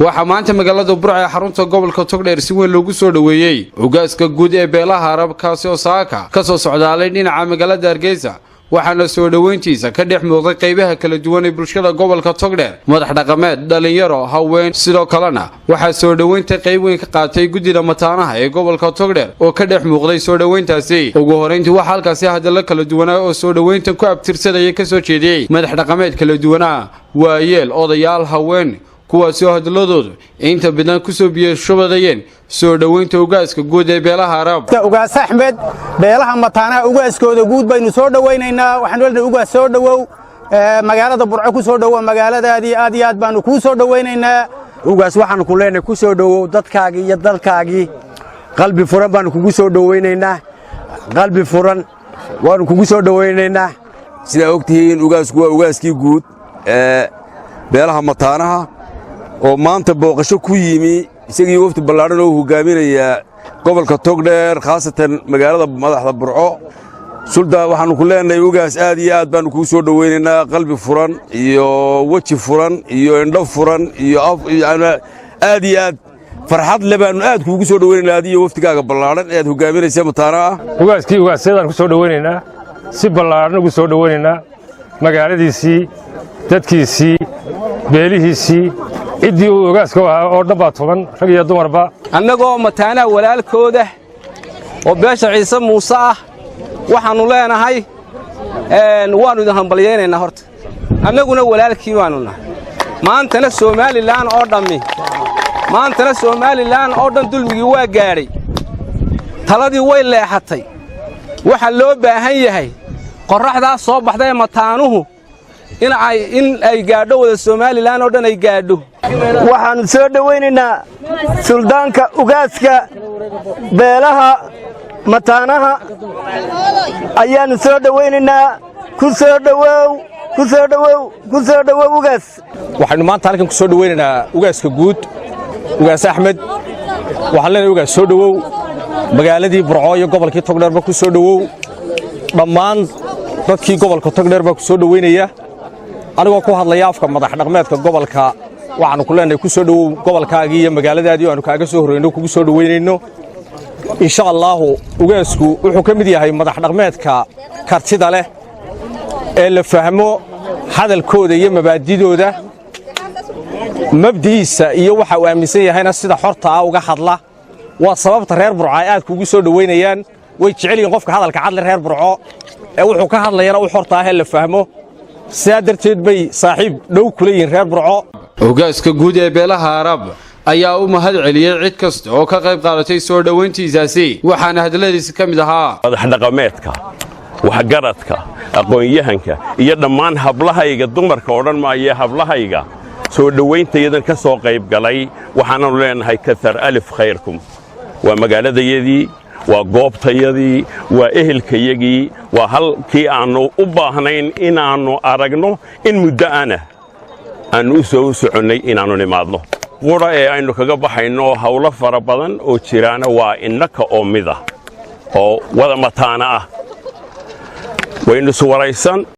waxaa maanta magaalada Burco ee xarunta gobolka Togdheer si weyn loogu soo dhaweeyay Suldaanka Guud ee beelaha Arabkaasi oo saaka ka soo socdaalay dhinaca magaalada Hargeysa waxaana soo dhaweyntiisa ka dhex muuqday qaybaha kala duwan ee bulshada gobolka Togdheer madax dhaqameed dhalinyaro haween sidoo kalena waxa soo dhaweynta qayb weyn ka qaatay gudida mataanaha ee gobolka Togdheer oo ka dhex muuqday soo dhaweyntaasi ugu horeyntii waxa halkaasi hadallo kala duwan oo soo dhaweyntan ku abtirsaday ka soo jeediyay madax dhaqameed kala duwan waayeel odayaal haween kuwaasi oo hadalladoodu inta badan ku soo biyashobadayeen soo dhaweynta ugaaska guud ee beelaha Arab ugaas Axmed beelaha mataanaha ugaaskooda guud baynu soo dhaweynaynaa waxaan leeyahay ugaas soo dhawow magaalada Burco ku soo dhawow magaaladaadii aad iyo aad baanu ku soo dhaweynaynaa ugaas waxaan ku leenahay ku soo dhawow dadkaagi iyo dalkaagi qalbi furan baanu kugu soo dhaweynaynaa qalbi furan waanu kugu soo dhaweynaynaa sida ogtihiin ugaasku waa ugaaskii guud beelaha mataanaha oo maanta booqasho ku yimi isagii wafdi ballaaran oo hogaaminaya gobolka Togdheer khaasatan magaalada madaxda Burco Suldaan waxaanu ku leenahay ugaas aad iyo aad baanu ku soo dhaweynaynaa qalbi furan iyo waji furan iyo indho furan iyo aad iyo aad farxad lebaanu aad kuugu soo dhaweynaynaa adiyo wafdigaaga ballaaran ee hogaaminaysa mataanaha ugaaskii ku soo dhaweynaynaa si ballaaran ugu soo dhaweynaynaa magaaladiisii dadkiisii beelihiisii ciddii uu ugaaska ahaa oo dhanbaa toban rag iyo dumarba annagoo mataanaha walaalkooda oo beesha ciise muuse ah waxaannu leenahay waannu idin hambalyaynaynaa horta annaguna walaalkii baannu nahay maantana Somalilan oo dhan dulmigii waa gaadhay taladii way leexatay waxa loo baahan yahay qorraxdaas soo baxday mataanuhu in ay gaadho wada Somalilan oo dhan ay gaadho waxaanu soo dhaweynaynaa suldaanka ugaaska beelaha mataanaha ayaanu soo dhaweynaynaa ku soo dhawow ugaas waxaanu maanta halkan ku soo dhaweynaynaa ugaaska guud ugaas Axmed waxaan leenahay ugaas soo dhawow magaaladii Burco iyo gobolkii Togdheer ba ku soo dhawow dhammaan dadkii gobolka Togdheer ba ku soo dhaweynaya anigoo ku hadlaya afka madax dhaqameedka gobolka waxaanu ku leenahay ku soo dhawow gobolkaagii iyo magaaladaadii aanu kaaga soo horeyno kugu soo dhaweynayno insha Allah ugaasku wuxuu ka mid yahay madax dhaqameedka kartida leh ee la fahmo hadalkooda iyo mabaadidooda mabdiisa iyo waxa uu aaminsan yahayna sida xorta ah uga hadla waa sababta reer Burco aad kugu soo dhaweynayaan way jecel yihiin qofka hadalka cad reer Burco ee wuxuu ka hadlayana uu xorta ah la fahmo saadarteed bay saaxiib dhow kuleeyeen reer Burco ugaaska guud ee beelaha Arab ayaa u mahad celiyay cid kasta oo ka qayb qaadatay soo dhaweyntiisaasi waxaana hadaladiisa kamid ahaa madax dhaqameedka wax garadka aqoon-yahanka iyo dhammaan hablahayga dumarka oo dhan ma ay hablahayga soo dhaweyntayadan ka soo qayb galay waxaanu leenahay kathar alif khayrkum waa magaaladayadii waa goobtayadii waa ehelkayagii waa halkii aanu u baahnayn inaannu aragno in muddo aanu u soo soconnay inaannu nimaadno qura ee aynu kaga baxayno hawlo fara badan oo jiraana waa innaka oo mida oo wada mataana ah waynu suwaraysan